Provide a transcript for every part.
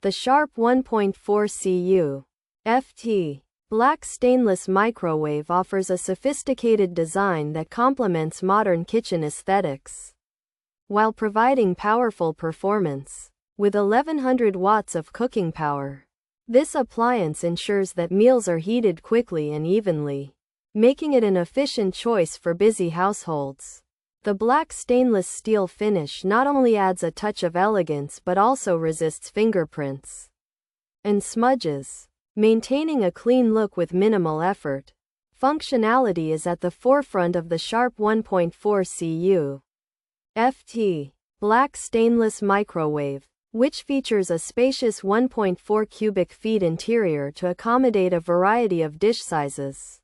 The Sharp 1.4 CU FT Black Stainless Microwave offers a sophisticated design that complements modern kitchen aesthetics, while providing powerful performance. With 1100 watts of cooking power, this appliance ensures that meals are heated quickly and evenly, making it an efficient choice for busy households. The black stainless steel finish not only adds a touch of elegance but also resists fingerprints and smudges, maintaining a clean look with minimal effort. Functionality is at the forefront of the Sharp 1.4 CU FT Black Stainless Microwave, which features a spacious 1.4 cubic feet interior to accommodate a variety of dish sizes.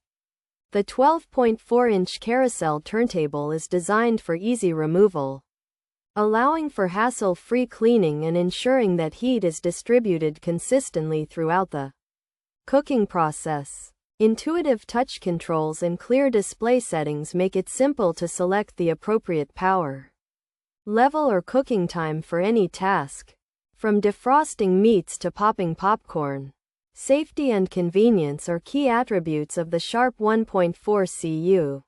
The 12.4-inch Carousel turntable is designed for easy removal, allowing for hassle-free cleaning and ensuring that heat is distributed consistently throughout the cooking process. Intuitive touch controls and clear display settings make it simple to select the appropriate power level or cooking time for any task. From defrosting meats to popping popcorn, safety and convenience are key attributes of the Sharp 1.4 CU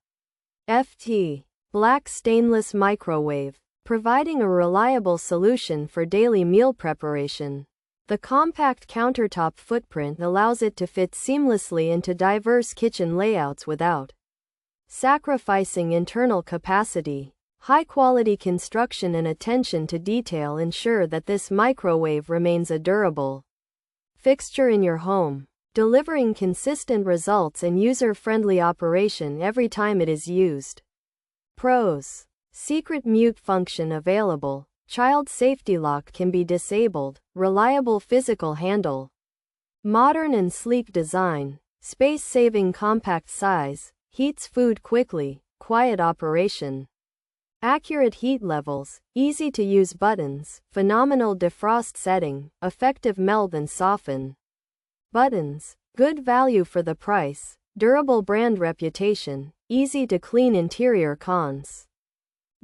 FT Black Stainless Microwave, providing a reliable solution for daily meal preparation. The compact countertop footprint allows it to fit seamlessly into diverse kitchen layouts without sacrificing internal capacity. High-quality construction and attention to detail ensure that this microwave remains a durable fixture in your home, delivering consistent results and user-friendly operation every time it is used. Pros: secret mute function available, child safety lock can be disabled, reliable physical handle, modern and sleek design, space-saving compact size, heats food quickly, quiet operation. Accurate heat levels, easy-to-use buttons, phenomenal defrost setting, effective melt and soften buttons, good value for the price, durable brand reputation, easy-to-clean interior. Cons: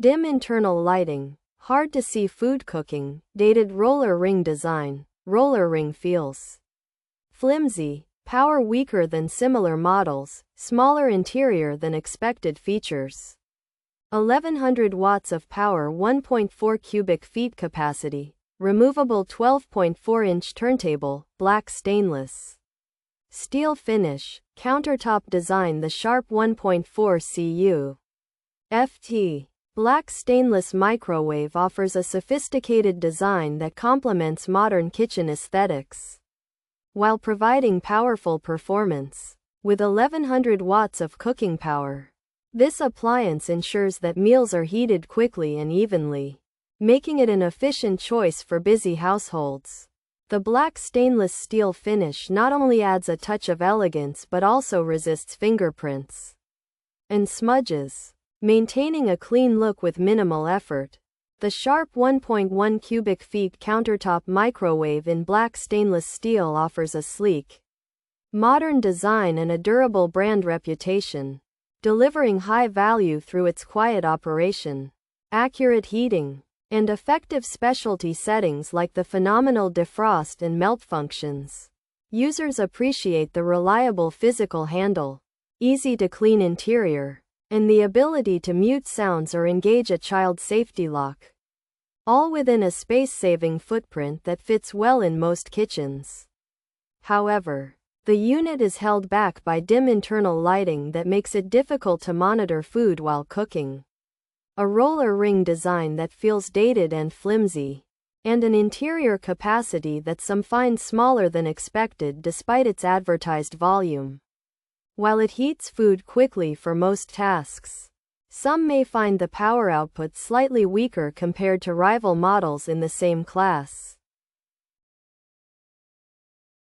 dim internal lighting, hard to see food cooking, dated roller ring design, roller ring feels flimsy, power weaker than similar models, smaller interior than expected. Features: 1100 watts of power, 1.4 cubic feet capacity, removable 12.4-inch turntable, black stainless steel finish, countertop design. The Sharp 1.4 CU FT Black Stainless Microwave offers a sophisticated design that complements modern kitchen aesthetics, while providing powerful performance. With 1100 watts of cooking power, this appliance ensures that meals are heated quickly and evenly, making it an efficient choice for busy households. The black stainless steel finish not only adds a touch of elegance but also resists fingerprints and smudges, maintaining a clean look with minimal effort. The Sharp 1.1 cubic feet countertop microwave in black stainless steel offers a sleek, modern design and a durable brand reputation, delivering high value through its quiet operation, accurate heating, and effective specialty settings like the phenomenal defrost and melt functions. Users appreciate the reliable physical handle, easy-to-clean interior, and the ability to mute sounds or engage a child safety lock, all within a space-saving footprint that fits well in most kitchens. However, the unit is held back by dim internal lighting that makes it difficult to monitor food while cooking, a roller ring design that feels dated and flimsy, and an interior capacity that some find smaller than expected despite its advertised volume. While it heats food quickly for most tasks, some may find the power output slightly weaker compared to rival models in the same class.